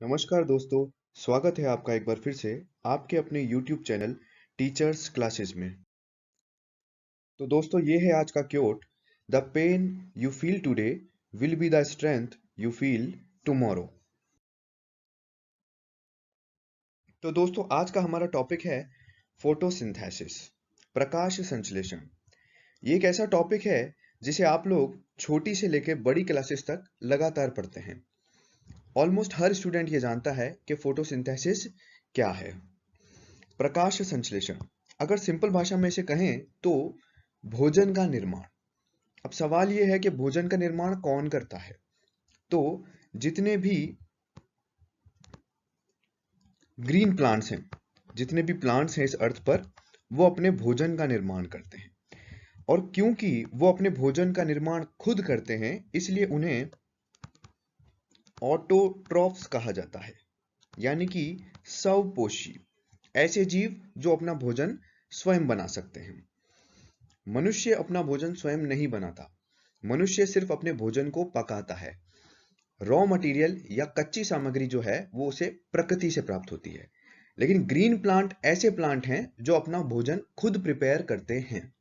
नमस्कार दोस्तों। स्वागत है आपका एक बार फिर से आपके अपने YouTube चैनल टीचर्स क्लासेस में। तो दोस्तों, ये है आज का quote. The pain you feel today will be the strength you feel tomorrow. तो दोस्तों, आज का हमारा टॉपिक है फोटोसिंथेसिस, प्रकाश संश्लेषण। ये एक ऐसा टॉपिक है जिसे आप लोग छोटी से लेकर बड़ी क्लासेस तक लगातार पढ़ते हैं। ऑलमोस्ट हर स्टूडेंट ये जानता है कि फोटोसिंथेसिस क्या है। प्रकाश संश्लेषण, अगर सिंपल भाषा में इसे कहें तो भोजन का निर्माण। अब सवाल यह है कि भोजन का निर्माण कौन करता है? तो जितने भी ग्रीन प्लांट्स हैं, जितने भी प्लांट्स हैं इस अर्थ पर, वो अपने भोजन का निर्माण करते हैं। और क्योंकि वो अपने भोजन का निर्माण खुद करते हैं, इसलिए उन्हें ऑटोट्रॉफ्स कहा जाता है, यानी कि स्वपोषी, ऐसे जीव जो अपना भोजन स्वयं बना सकते हैं। मनुष्य अपना भोजन स्वयं नहीं बनाता। मनुष्य सिर्फ अपने भोजन को पकाता है। रॉ मटेरियल या कच्ची सामग्री जो है वो उसे प्रकृति से प्राप्त होती है। लेकिन ग्रीन प्लांट ऐसे प्लांट हैं जो अपना भोजन खुद प्रिपेयर करते हैं।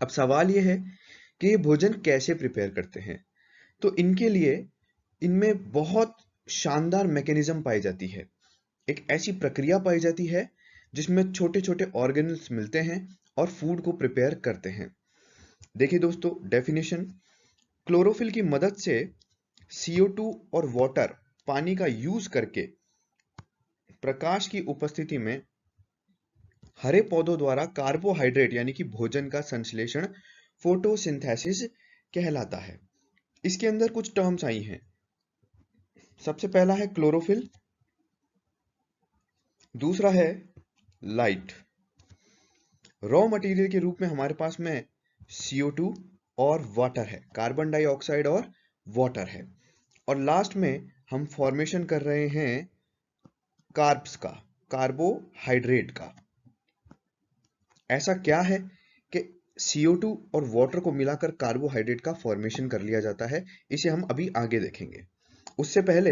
अब सवाल यह है कि ये भोजन कैसे प्रिपेयर करते हैं। तो इनके लिए इनमें बहुत शानदार मैकेनिज्म पाई जाती है। एक ऐसी प्रक्रिया पाई जाती है जिसमें छोटे छोटे ऑर्गेनल्स मिलते हैं और फूड को प्रिपेयर करते हैं। देखिए दोस्तों, डेफिनेशन। क्लोरोफिल की मदद से CO2 और वाटर, पानी का यूज करके प्रकाश की उपस्थिति में हरे पौधों द्वारा कार्बोहाइड्रेट यानी कि भोजन का संश्लेषण फोटोसिंथेसिस कहलाता है। इसके अंदर कुछ टर्म्स आई हैं। सबसे पहला है क्लोरोफिल, दूसरा है लाइट। रॉ मटेरियल के रूप में हमारे पास में CO2 और वाटर है, कार्बन डाइऑक्साइड और वाटर है। और लास्ट में हम फॉर्मेशन कर रहे हैं कार्ब्स का, कार्बोहाइड्रेट का। ऐसा क्या है कि CO2 और वाटर को मिलाकर कार्बोहाइड्रेट का फॉर्मेशन कर लिया जाता है, इसे हम अभी आगे देखेंगे। उससे पहले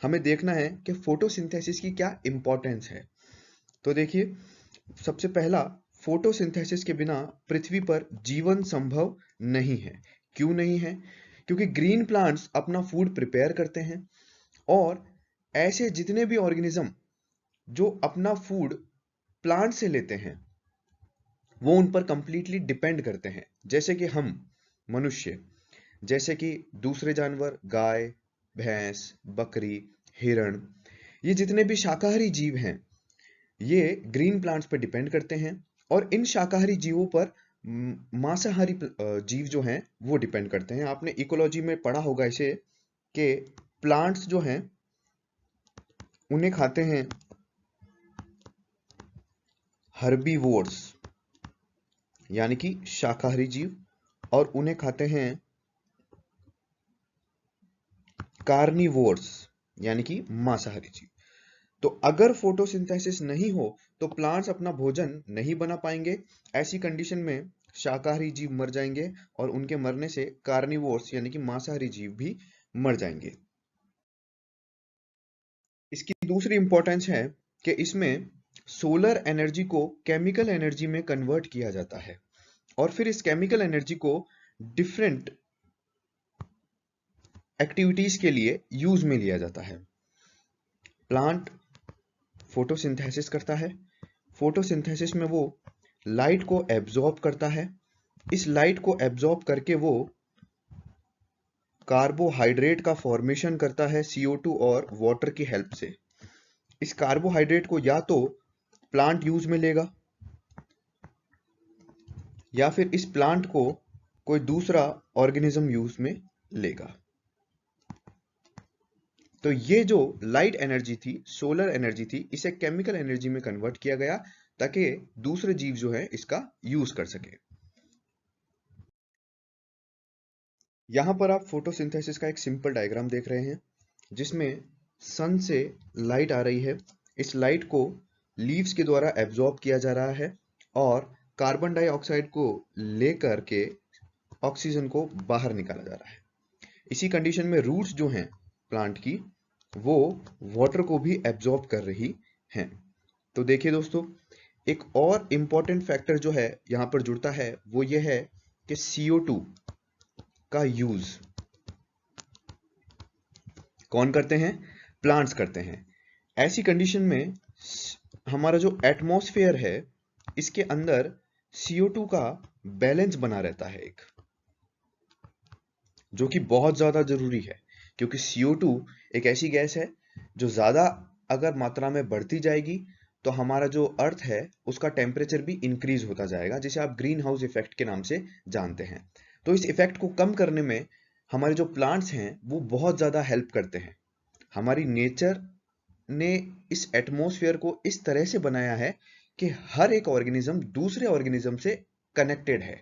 हमें देखना है कि फोटोसिंथेसिस की क्या इंपॉर्टेंस है। तो देखिए, सबसे पहला, फोटोसिंथेसिस के बिना पृथ्वी पर जीवन संभव नहीं है। क्यों नहीं है? क्योंकि ग्रीन प्लांट्स अपना फूड प्रिपेयर करते हैं और ऐसे जितने भी ऑर्गेनिज्म जो अपना फूड प्लांट से लेते हैं वो उन पर कंप्लीटली डिपेंड करते हैं। जैसे कि हम मनुष्य, जैसे कि दूसरे जानवर, गाय, भैंस, बकरी, हिरण, ये जितने भी शाकाहारी जीव हैं, ये ग्रीन प्लांट्स पर डिपेंड करते हैं। और इन शाकाहारी जीवों पर मांसाहारी जीव जो हैं वो डिपेंड करते हैं। आपने इकोलॉजी में पढ़ा होगा इसे कि प्लांट्स जो हैं उन्हें खाते हैं हर्बीवोर्स, यानी कि शाकाहारी जीव, और उन्हें खाते हैं कार्निवोर्स, यानी कि मांसाहारी जीव। तो अगर फोटोसिंथेसिस नहीं हो तो प्लांट्स अपना भोजन नहीं बना पाएंगे। ऐसी कंडीशन में शाकाहारी जीव मर जाएंगे और उनके मरने से कार्निवोर्स यानी कि मांसाहारी जीव भी मर जाएंगे। इसकी दूसरी इंपॉर्टेंस है कि इसमें सोलर एनर्जी को केमिकल एनर्जी में कन्वर्ट किया जाता है और फिर इस केमिकल एनर्जी को डिफरेंट एक्टिविटीज के लिए यूज में लिया जाता है। प्लांट फोटोसिंथेसिस करता है। फोटोसिंथेसिस में वो लाइट को एब्जॉर्ब करता है। इस लाइट को एब्जॉर्ब करके वो कार्बोहाइड्रेट का फॉर्मेशन करता है CO2 और वाटर की हेल्प से। इस कार्बोहाइड्रेट को या तो प्लांट यूज में लेगा या फिर इस प्लांट को कोई दूसरा ऑर्गेनिज्म यूज में लेगा। तो ये जो लाइट एनर्जी थी, सोलर एनर्जी थी, इसे केमिकल एनर्जी में कन्वर्ट किया गया ताकि दूसरे जीव जो है इसका यूज कर सके। यहां पर आप फोटोसिंथेसिस का एक सिंपल डायग्राम देख रहे हैं जिसमें सन से लाइट आ रही है। इस लाइट को लीव्स के द्वारा एब्जॉर्ब किया जा रहा है और कार्बन डाइऑक्साइड को लेकर के ऑक्सीजन को बाहर निकाला जा रहा है। इसी कंडीशन में रूट्स जो हैं प्लांट की, वो वाटर को भी एब्जॉर्ब कर रही हैं। तो देखिए दोस्तों, एक और इम्पॉर्टेंट फैक्टर जो है यहाँ पर जुड़ता है वो ये है कि CO2 का यूज कौन करते हैं? प्लांट्स करते हैं। ऐसी कंडीशन में हमारा जो एटमॉस्फेयर है इसके अंदर CO2 का बैलेंस बना रहता है एक, जो कि बहुत ज्यादा जरूरी है, क्योंकि CO2 एक ऐसी गैस है जो ज्यादा अगर मात्रा में बढ़ती जाएगी तो हमारा जो अर्थ है उसका टेम्परेचर भी इंक्रीज होता जाएगा, जिसे आप ग्रीन हाउस इफेक्ट के नाम से जानते हैं। तो इस इफेक्ट को कम करने में हमारे जो प्लांट्स हैं वो बहुत ज्यादा हेल्प करते हैं। हमारी नेचर ने इस एटमॉस्फेयर को इस तरह से बनाया है कि हर एक ऑर्गेनिज्म दूसरे ऑर्गेनिज्म से कनेक्टेड है।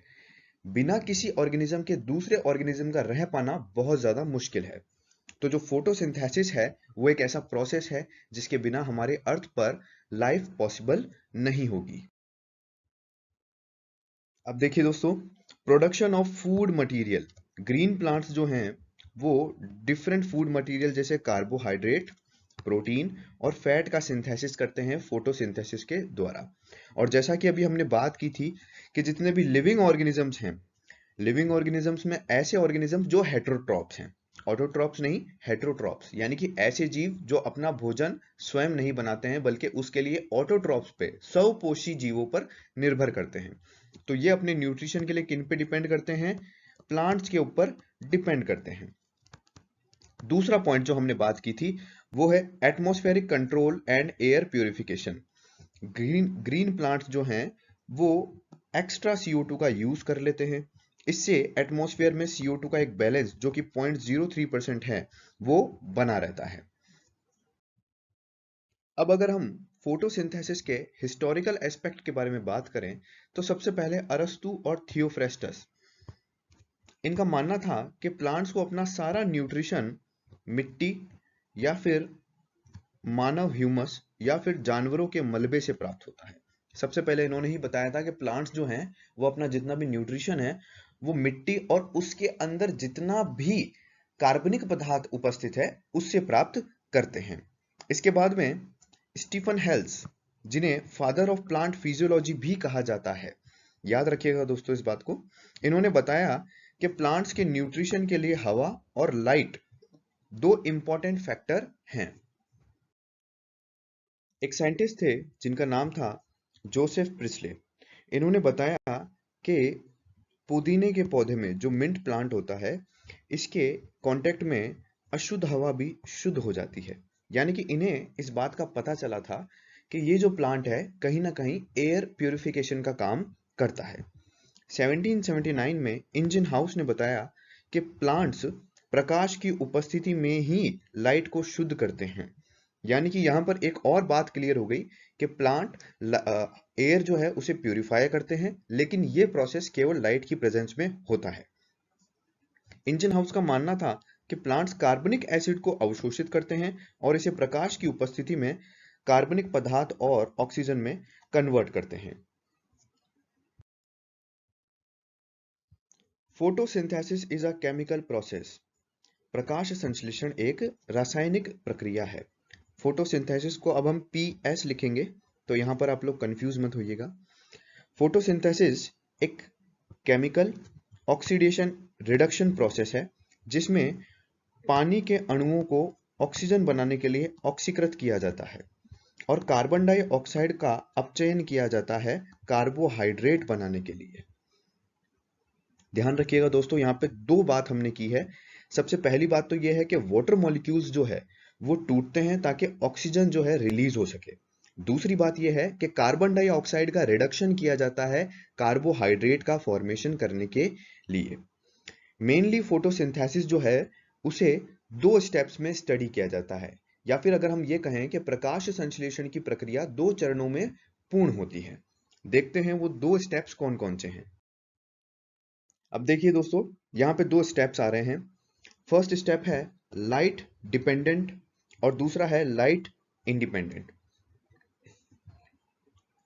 बिना किसी ऑर्गेनिज्म के दूसरे ऑर्गेनिज्म का रह पाना बहुत ज्यादा मुश्किल है। तो जो फोटोसिंथेसिस है वो एक ऐसा प्रोसेस है जिसके बिना हमारे अर्थ पर लाइफ पॉसिबल नहीं होगी। अब देखिए दोस्तों, production of food material. Green plants जो हैं वो डिफरेंट फूड मटेरियल जैसे कार्बोहाइड्रेट, प्रोटीन और फैट का सिंथेसिस करते हैं फोटोसिंथेसिस के द्वारा। और जैसा कि अभी हमने बात की थी कि जितने भी लिविंग ऑर्गेनिजम्स हैं, लिविंग ऑर्गेनिजम्स में ऐसे ऑर्गेनिजम्स जो हेटेरोट्रॉप्स हैं, ऑटोट्रॉप्स नहीं, हेटेरोट्रॉप्स, यानी कि ऐसे जीव जो अपना भोजन स्वयं नहीं बनाते हैं बल्कि उसके लिए ऑटोट्रॉप्स पे, स्वपोषी जीवों पर निर्भर करते हैं। तो ये अपने न्यूट्रिशन के लिए किन पे डिपेंड करते हैं? प्लांट्स के ऊपर डिपेंड करते हैं। दूसरा पॉइंट जो हमने बात की थी वो है atmospheric control and air purification. Green plants जो हैं वो एक्स्ट्रा CO2 का यूज कर लेते हैं। इससे एटमॉस्फेयर में CO2 का एक बैलेंस जो कि 0.03% है वो बना रहता है। अब अगर हम फोटोसिंथेसिस के हिस्टोरिकल एस्पेक्ट के बारे में बात करें तो सबसे पहले अरस्तु और थियोफ्रेस्टस, इनका मानना था कि प्लांट्स को अपना सारा न्यूट्रिशन मिट्टी या फिर मानव ह्यूमस या फिर जानवरों के मलबे से प्राप्त होता है। सबसे पहले इन्होंने ही बताया था कि प्लांट्स जो हैं वो अपना जितना भी न्यूट्रिशन है वो मिट्टी और उसके अंदर जितना भी कार्बनिक पदार्थ उपस्थित है उससे प्राप्त करते हैं। इसके बाद में स्टीफन हेल्स, जिन्हें फादर ऑफ प्लांट फिजियोलॉजी भी कहा जाता है, याद रखिएगा दोस्तों इस बात को, इन्होंने बताया कि प्लांट्स के न्यूट्रिशन के लिए हवा और लाइट दो इंपॉर्टेंट फैक्टर हैं। एक साइंटिस्ट थे जिनका नाम था जोसेफ प्रिस्ले। इन्होंने बताया कि पुदीने के पौधे में जो मिंट प्लांट होता है इसके कांटेक्ट में अशुद्ध हवा भी शुद्ध हो जाती है। यानी कि इन्हें इस बात का पता चला था कि ये जो प्लांट है कहीं ना कहीं एयर प्यूरिफिकेशन का काम करता है। 1779 में इंजन हाउस ने बताया कि प्लांट्स प्रकाश की उपस्थिति में ही लाइट को शुद्ध करते हैं। यानी कि यहां पर एक और बात क्लियर हो गई कि प्लांट एयर जो है उसे प्यूरिफाई करते हैं, लेकिन ये प्रोसेस केवल लाइट की प्रेजेंस में होता है। इंजन हाउस का मानना था कि प्लांट्स कार्बनिक एसिड को अवशोषित करते हैं और इसे प्रकाश की उपस्थिति में कार्बनिक पदार्थ और ऑक्सीजन में कन्वर्ट करते हैं। Photosynthesis is a chemical process. प्रकाश संश्लेषण एक रासायनिक प्रक्रिया है। फोटोसिंथेसिस को अब हम PS लिखेंगे, तो यहां पर आप लोग कंफ्यूज मत होइएगा। फोटोसिंथेसिस एक केमिकल ऑक्सीडेशन रिडक्शन प्रोसेस है जिसमें पानी के अणुओं को ऑक्सीजन बनाने के लिए ऑक्सीकृत किया जाता है और कार्बन डाइऑक्साइड का अपचयन किया जाता है कार्बोहाइड्रेट बनाने के लिए। ध्यान रखिएगा दोस्तों, यहाँ पे दो बात हमने की है। सबसे पहली बात तो यह है कि वाटर मॉलिक्यूल्स जो है वो टूटते हैं ताकि ऑक्सीजन जो है रिलीज हो सके। दूसरी बात यह है कि कार्बन डाइऑक्साइड का रिडक्शन किया जाता है कार्बोहाइड्रेट का फॉर्मेशन करने के लिए। मेनली फोटोसिंथेसिस जो है उसे दो स्टेप्स में स्टडी किया जाता है, या फिर अगर हम ये कहें कि प्रकाश संश्लेषण की प्रक्रिया दो चरणों में पूर्ण होती है। देखते हैं वो दो स्टेप्स कौन कौन से हैं। अब देखिए दोस्तों, यहाँ पे दो स्टेप्स आ रहे हैं। फर्स्ट स्टेप है लाइट डिपेंडेंट और दूसरा है लाइट इंडिपेंडेंट,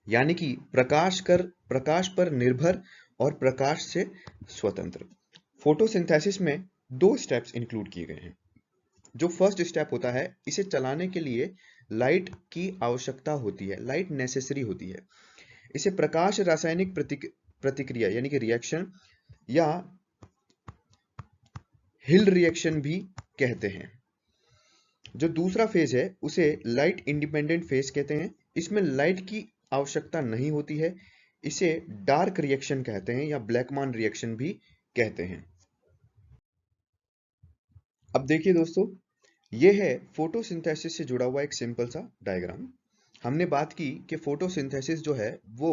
यानी कि प्रकाश पर निर्भर और प्रकाश से स्वतंत्र। फोटोसिंथेसिस में दो स्टेप्स इंक्लूड किए गए हैं। जो फर्स्ट स्टेप होता है, इसे चलाने के लिए लाइट की आवश्यकता होती है, लाइट नेसेसरी होती है। इसे प्रकाश रासायनिक प्रतिक्रिया यानी कि रिएक्शन या हिल रिएक्शन भी कहते हैं। जो दूसरा फेज है उसे लाइट इंडिपेंडेंट फेज कहते हैं। इसमें लाइट की आवश्यकता नहीं होती है। इसे डार्क रिएक्शन कहते हैं या ब्लैकमैन रिएक्शन भी कहते हैं। अब देखिए दोस्तों, ये है फोटोसिंथेसिस से जुड़ा हुआ एक सिंपल सा डायग्राम। हमने बात की कि फोटोसिंथेसिस जो है वो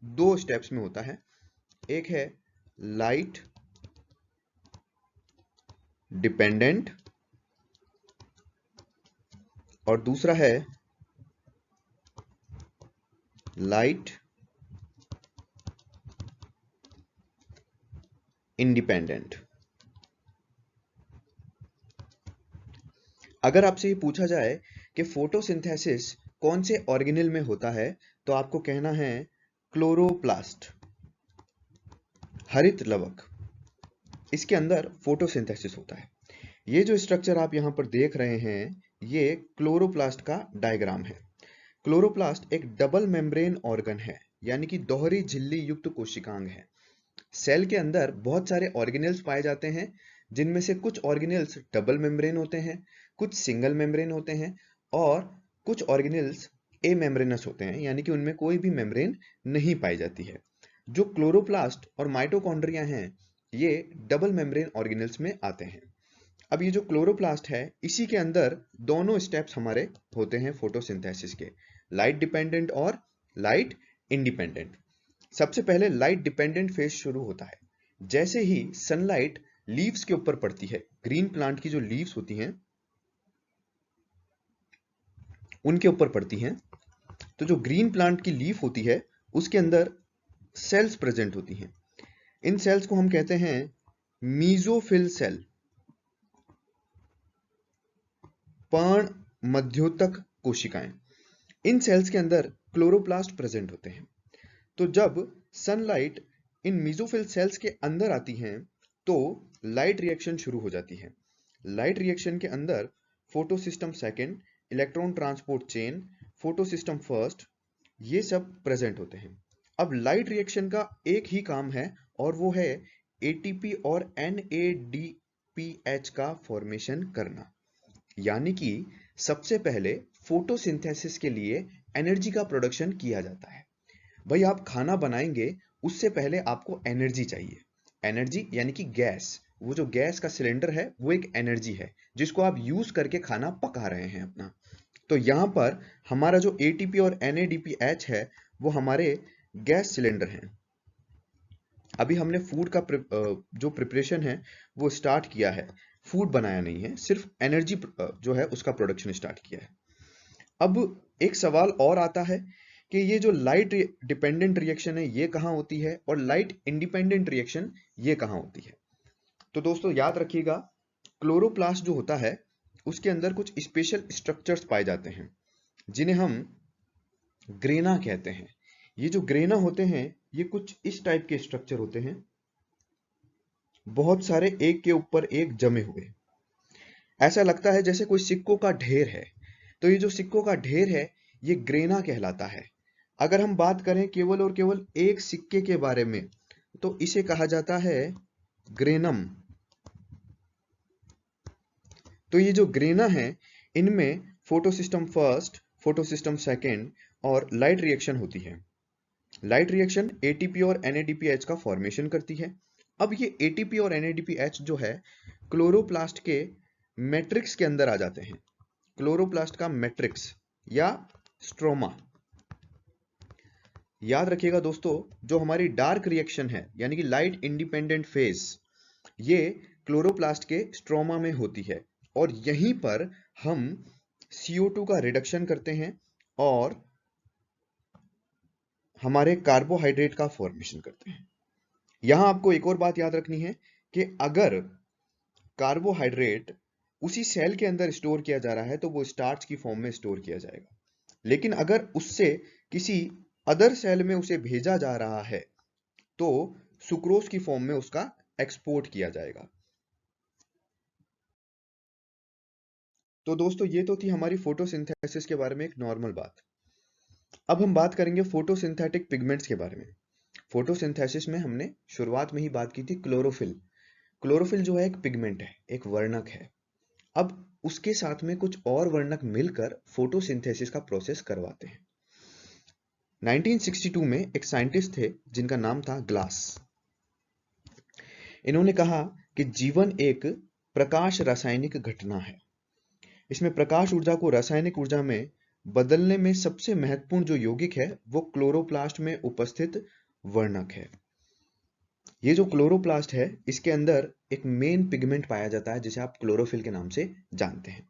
दो स्टेप्स में होता है। एक है लाइट डिपेंडेंट और दूसरा है लाइट इंडिपेंडेंट। अगर आपसे ये पूछा जाए कि फोटोसिंथेसिस कौन से ऑर्गेनेल में होता है, तो आपको कहना है क्लोरोप्लास्ट, हरित लवक। इसके अंदर फोटोसिंथेसिस होता है। ये जो स्ट्रक्चर आप यहां पर देख रहे हैं, ये क्लोरोप्लास्ट का डायग्राम है। क्लोरोप्लास्ट एक डबल मेम्ब्रेन ऑर्गन है, यानी कि दोहरी झिल्ली युक्त कोशिकांग है। सेल के अंदर बहुत सारे ऑर्गेनेल्स पाए जाते हैं, जिनमें से कुछ ऑर्गेनेल्स डबल मेम्ब्रेन होते हैं, कुछ सिंगल मेम्ब्रेन होते हैं और कुछ ऑर्गेनेल्स ए मेम्ब्रेनस होते हैं, यानी कि उनमें कोई भी मेम्ब्रेन नहीं पाई जाती है। जो क्लोरोप्लास्ट और माइटोकॉन्ड्रिया हैं, ये डबल मेम्ब्रेन ऑर्गेनेल्स में आते हैं। अब ये जो क्लोरोप्लास्ट है, इसी के अंदर दोनों स्टेप्स हमारे होते हैं फोटोसिंथेसिस के, लाइट डिपेंडेंट और लाइट इंडिपेंडेंट। सबसे पहले लाइट डिपेंडेंट फेज शुरू होता है। जैसे ही सनलाइट लीव्स के ऊपर पड़ती है, ग्रीन प्लांट की जो लीव्स होती हैं उनके ऊपर पड़ती हैं, तो जो ग्रीन प्लांट की लीफ होती है उसके अंदर सेल्स प्रेजेंट होती हैं। इन सेल्स को हम कहते हैं मीजोफिल सेल, पर्ण मध्योतक कोशिकाएं। इन सेल्स के अंदर क्लोरोप्लास्ट प्रेजेंट होते हैं। तो जब सनलाइट इन मीजोफिल सेल्स के अंदर आती हैं, तो लाइट रिएक्शन शुरू हो जाती है। लाइट रिएक्शन के अंदर photosystem second, electron transport chain, photosystem first, ये सब प्रेजेंट होते हैं। अब लाइट रिएक्शन का एक ही काम है और वो है एटीपी और NADPH का फॉर्मेशन करना। यानी कि सबसे पहले फोटोसिंथेसिस के लिए एनर्जी का प्रोडक्शन किया जाता है। भाई आप खाना बनाएंगे, उससे पहले आपको एनर्जी चाहिए। एनर्जी यानी कि गैस, वो जो गैस का सिलेंडर है वो एक एनर्जी है जिसको आप यूज करके खाना पका रहे हैं अपना। तो यहाँ पर हमारा जो एटीपी और NADPH है वो हमारे गैस सिलेंडर हैं। अभी हमने फूड का जो प्रिपरेशन है वो स्टार्ट किया है, फूड बनाया नहीं है, सिर्फ एनर्जी जो है उसका प्रोडक्शन स्टार्ट किया है। अब एक सवाल और आता है कि ये जो लाइट डिपेंडेंट रिएक्शन है ये कहाँ होती है और लाइट इंडिपेंडेंट रिएक्शन ये कहाँ होती है। तो दोस्तों याद रखिएगा, क्लोरोप्लास्ट जो होता है उसके अंदर कुछ स्पेशल स्ट्रक्चर्स पाए जाते हैं जिन्हें हम ग्रेना कहते हैं। ये जो ग्रेना होते हैं ये कुछ इस टाइप के स्ट्रक्चर होते हैं, बहुत सारे एक के ऊपर एक जमे हुए। ऐसा लगता है जैसे कोई सिक्कों का ढेर है। तो ये जो सिक्कों का ढेर है ये ग्रेना कहलाता है। अगर हम बात करें केवल और केवल एक सिक्के के बारे में, तो इसे कहा जाता है ग्रेनम। तो ये जो ग्रेना है इनमें फोटोसिस्टम फर्स्ट, फोटोसिस्टम सेकेंड और लाइट रिएक्शन होती है। लाइट रिएक्शन एटीपी और NADPH का फॉर्मेशन करती है। अब ये एटीपी और NADPH जो है क्लोरोप्लास्ट के मैट्रिक्स के अंदर आ जाते हैं। क्लोरोप्लास्ट का मैट्रिक्स या स्ट्रोमा। याद रखिएगा दोस्तों, जो हमारी डार्क रिएक्शन है यानी कि लाइट इंडिपेंडेंट फेज, ये क्लोरोप्लास्ट के स्ट्रोमा में होती है और यहीं पर हम CO2 का रिडक्शन करते हैं और हमारे कार्बोहाइड्रेट का फॉर्मेशन करते हैं। यहां आपको एक और बात याद रखनी है कि अगर कार्बोहाइड्रेट उसी सेल के अंदर स्टोर किया जा रहा है तो वो स्टार्च की फॉर्म में स्टोर किया जाएगा, लेकिन अगर उससे किसी अदर सेल में उसे भेजा जा रहा है तो सुक्रोज की फॉर्म में उसका एक्सपोर्ट किया जाएगा। तो दोस्तों ये तो थी हमारी फोटोसिंथेसिस के बारे में एक नॉर्मल बात। अब हम बात करेंगे फोटोसिंथेटिक पिगमेंट्स के बारे में। फोटोसिंथेसिस में हमने शुरुआत में ही बात की थी क्लोरोफिल। क्लोरोफिल जो है एक पिगमेंट है, एक वर्णक है। अब उसके साथ में कुछ और वर्णक मिलकर फोटोसिंथेसिस का प्रोसेस करवाते हैं। 1962 में एक साइंटिस्ट थे जिनका नाम था ग्लास। इन्होंने कहा कि जीवन एक प्रकाश रासायनिक घटना है। इसमें प्रकाश ऊर्जा को रासायनिक ऊर्जा में बदलने में सबसे महत्वपूर्ण जो यौगिक है वो क्लोरोप्लास्ट में उपस्थित वर्णक है। ये जो क्लोरोप्लास्ट है इसके अंदर एक मेन पिगमेंट पाया जाता है जिसे आप क्लोरोफिल के नाम से जानते हैं।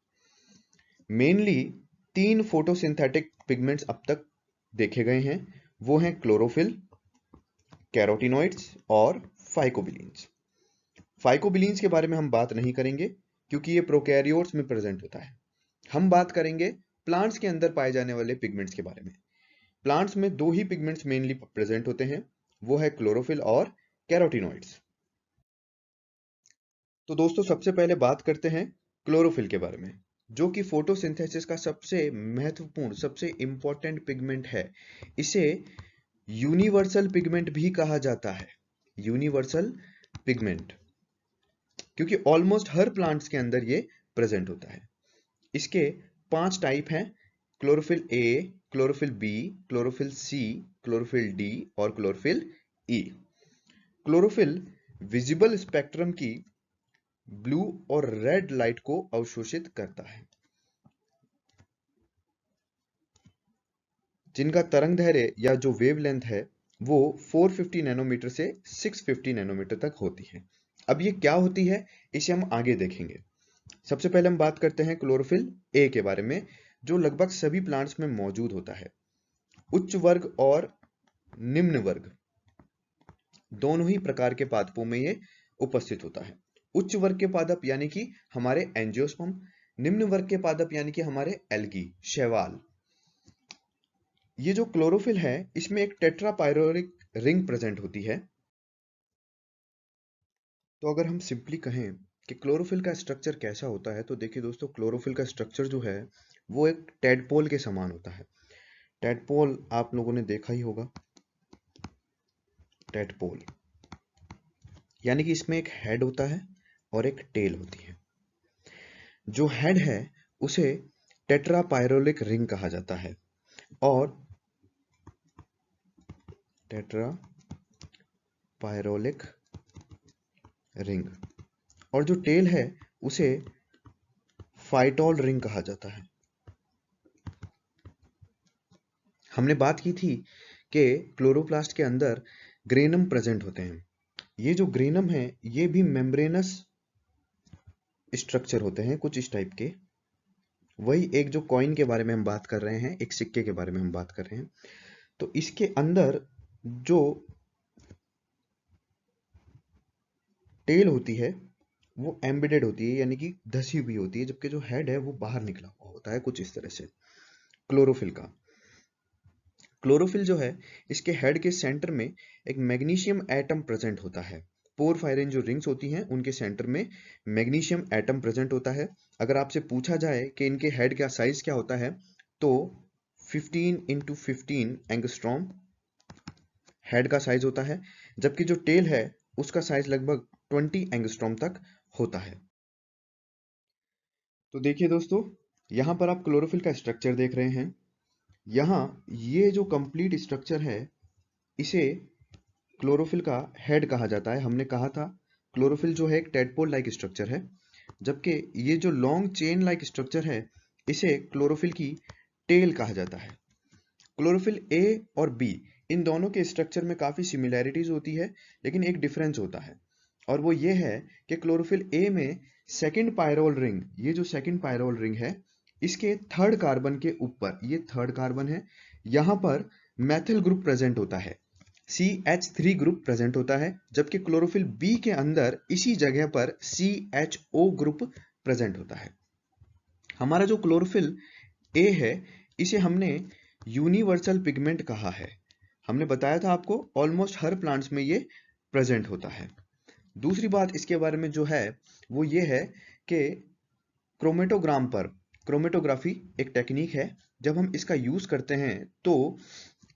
मेनली 3 फोटोसिंथेटिक पिगमेंट्स अब तक देखे गए हैं, वो हैं क्लोरोफिल, कैरोटिनॉइड्स और फाइकोबिलीन्स। फाइकोबिलीन्स के बारे में हम बात नहीं करेंगे क्योंकि ये प्रोकैरियोट्स में प्रेजेंट होता है। हम बात करेंगे प्लांट्स के अंदर पाए जाने वाले पिगमेंट्स के बारे में। प्लांट्स में 2 ही पिगमेंट्स मेनली प्रेजेंट होते हैं, वो है क्लोरोफिल और कैरोटिनॉइड्स। तो दोस्तों सबसे पहले बात करते हैं क्लोरोफिल के बारे में, जो कि फोटोसिंथेसिस का सबसे महत्वपूर्ण, सबसे इंपॉर्टेंट पिगमेंट है। इसे यूनिवर्सल पिगमेंट भी कहा जाता है, यूनिवर्सल पिगमेंट, क्योंकि ऑलमोस्ट हर प्लांट्स के अंदर ये प्रेजेंट होता है। इसके 5 टाइप हैं, chlorophyll A, chlorophyll B, chlorophyll C, chlorophyll D और chlorophyll E. Chlorophyll visible spectrum की ब्लू और रेड लाइट को अवशोषित करता है, जिनका तरंगदैर्घ्य या जो वेवलेंथ है वो 450 नैनोमीटर से 650 नैनोमीटर तक होती है। अब ये क्या होती है इसे हम आगे देखेंगे। सबसे पहले हम बात करते हैं क्लोरोफिल ए के बारे में, जो लगभग सभी प्लांट्स में मौजूद होता है। उच्च वर्ग और निम्न वर्ग दोनों ही प्रकार के पादपों में ये उपस्थित होता है। उच्च वर्ग के पादप यानी कि हमारे एंजियोस्पर्म, निम्न वर्ग के पादप यानी कि हमारे एल्गी, शैवाल। ये जो क्लोरोफिल है इसमें एक टेट्रापायरोलिक रिंग प्रेजेंट होती है। तो अगर हम सिंपली कहें कि क्लोरोफिल का स्ट्रक्चर कैसा होता है, तो देखिए दोस्तों, क्लोरोफिल का स्ट्रक्चर जो है वो एक टेडपोल के समान होता है। टेडपोल आप लोगों ने देखा ही होगा, टेडपोल यानी कि इसमें एक हेड होता है और एक टेल होती है। जो हेड है उसे टेट्रापायरोलिक रिंग कहा जाता है और टेट्रापायरोलिक रिंग, और जो टेल है उसे फाइटोल रिंग कहा जाता है। हमने बात की थी कि क्लोरोप्लास्ट के अंदर ग्रेनम प्रेजेंट होते हैं। ये जो ग्रेनम है ये भी मेम्ब्रेनस स्ट्रक्चर होते हैं कुछ इस टाइप के। वही एक जो कॉइन के बारे में हम बात कर रहे हैं, एक सिक्के के बारे में हम बात कर रहे हैं, तो इसके अंदर जो टेल होती है वो एम्बेडेड होती है, यानी कि धसी हुई होती है, जबकि जो हेड है वो बाहर निकला हुआ होता है कुछ इस तरह से क्लोरोफिल का। क्लोरोफिल जो है इसके हेड के सेंटर में एक मैग्नीशियम एटम प्रेजेंट होता है। पोरफायरिन जो रिंग्स होती हैं उनके सेंटर में मैग्नीशियम एटम प्रेजेंट होता है। अगर आपसे पूछा जाए कि इनके हेड का साइज क्या होता है, तो 15 × 15 एंगस्ट्रॉम हेड का साइज होता है, जबकि जो टेल है उसका साइज लगभग 20 एंगस्ट्रॉम तक होता है। तो देखिए दोस्तों, यहां पर आप क्लोरोफिल का स्ट्रक्चर देख रहे हैं। यहाँ ये जो कंप्लीट स्ट्रक्चर है इसे क्लोरोफिल का हेड कहा जाता है। हमने कहा था क्लोरोफिल जो है एक टेडपोल लाइक स्ट्रक्चर है, जबकि ये जो लॉन्ग चेन लाइक स्ट्रक्चर है इसे क्लोरोफिल की टेल कहा जाता है। क्लोरोफिल ए और बी इन दोनों के स्ट्रक्चर में काफी सिमिलैरिटीज होती है, लेकिन एक डिफरेंस होता है, और वो ये है कि क्लोरोफिल ए में सेकंड पायरोल रिंग, ये जो सेकंड पायरोल रिंग है इसके थर्ड कार्बन के ऊपर, ये थर्ड कार्बन है, यहां पर मैथिल ग्रुप प्रेजेंट होता है, CH3 ग्रुप प्रेजेंट होता है, जबकि क्लोरोफिल बी के अंदर इसी जगह पर CHO ग्रुप प्रेजेंट होता है। हमारा जो क्लोरोफिल ए है इसे हमने यूनिवर्सल पिगमेंट कहा है। हमने बताया था आपको ऑलमोस्ट हर प्लांट्स में ये प्रेजेंट होता है। दूसरी बात इसके बारे में जो है वो ये है कि क्रोमेटोग्राम पर क्रोमेटोग्राफी एक टेक्निक है, जब हम इसका यूज करते हैं तो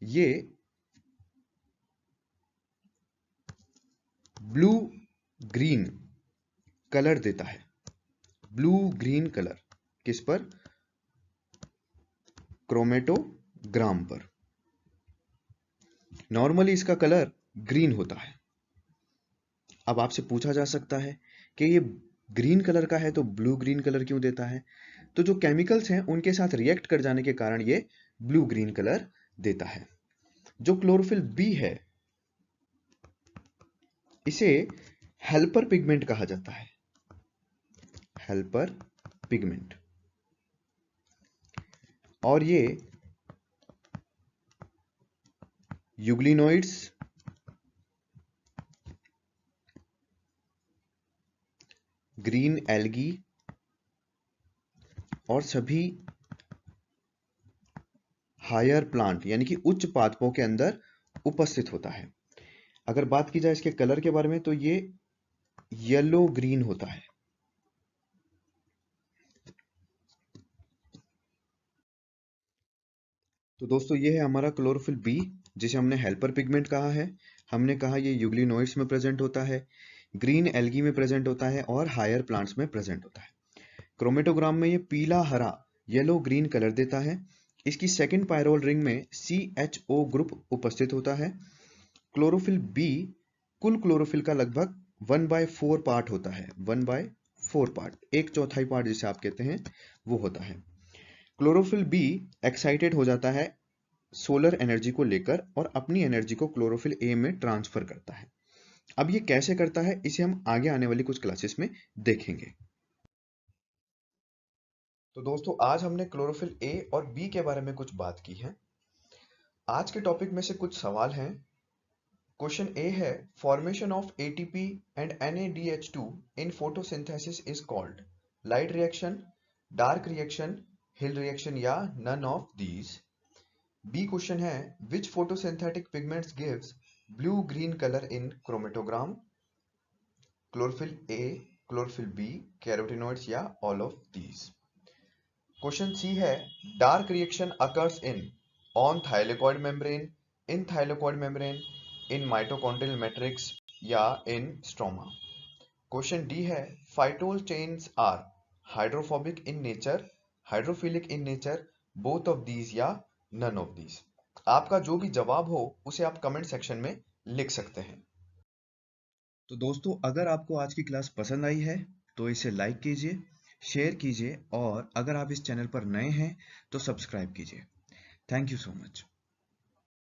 ये ब्लू ग्रीन कलर देता है। ब्लू ग्रीन कलर किस पर? क्रोमेटोग्राम पर। नॉर्मली इसका कलर ग्रीन होता है। अब आपसे पूछा जा सकता है कि ये ग्रीन कलर का है तो ब्लू ग्रीन कलर क्यों देता है? तो जो केमिकल्स हैं उनके साथ रिएक्ट कर जाने के कारण ये ब्लू ग्रीन कलर देता है। जो क्लोरोफिल बी है इसे हेल्पर पिगमेंट कहा जाता है। Helper pigment. और ये यूग्लिनोइड्स, ग्रीन एल्गी और सभी हायर प्लांट यानी कि उच्च पादपों के अंदर उपस्थित होता है। अगर बात की जाए इसके कलर के बारे में तो ये येलो ग्रीन होता है। तो दोस्तों ये है हमारा क्लोरोफिल बी, जिसे हमने हेल्पर पिगमेंट कहा है। हमने कहा ये यूग्लिनोइड्स में प्रेजेंट होता है, ग्रीन एल्गी में प्रेजेंट होता है और हायर प्लांट्स में प्रेजेंट होता है। क्रोमेटोग्राम में ये पीला हरा येलो ग्रीन कलर देता है। इसकी सेकंड पायरोल रिंग में CHO ग्रुप उपस्थित होता है। क्लोरोफिल बी कुल क्लोरोफिल का लगभग 1/4 पार्ट होता है। 1/4 पार्ट, एक चौथाई पार्ट जिसे आप कहते हैं वो होता है। क्लोरोफिल बी एक्साइटेड हो जाता है सोलर एनर्जी को लेकर और अपनी एनर्जी को क्लोरोफिल ए में ट्रांसफर करता है। अब ये कैसे करता है इसे हम आगे आने वाली कुछ क्लासेस में देखेंगे। तो दोस्तों आज हमने क्लोरोफिल ए और बी के बारे में कुछ बात की है। आज के टॉपिक में से कुछ सवाल हैं। क्वेश्चन ए है, formation of ATP and NADH2 in photosynthesis is called light reaction, dark reaction, Hill reaction या none of these. B question है, which photosynthetic pigments gives blue green colour in chromatogram? Chlorophyll A, chlorophyll B, carotenoids या all of these. Question C है, dark reaction occurs in on thylakoid membrane, in thylakoid membrane, in mitochondrial matrix या in stroma. Question D है, phytol chains are hydrophobic in nature, hydrophilic in nature, both of these या none of these. आपका जो भी जवाब हो उसे आप कमेंट सेक्शन में लिख सकते हैं। तो दोस्तों अगर आपको आज की क्लास पसंद आई है तो इसे लाइक कीजिए, शेयर कीजिए और अगर आप इस चैनल पर नए हैं तो सब्सक्राइब कीजिए। Thank you so much.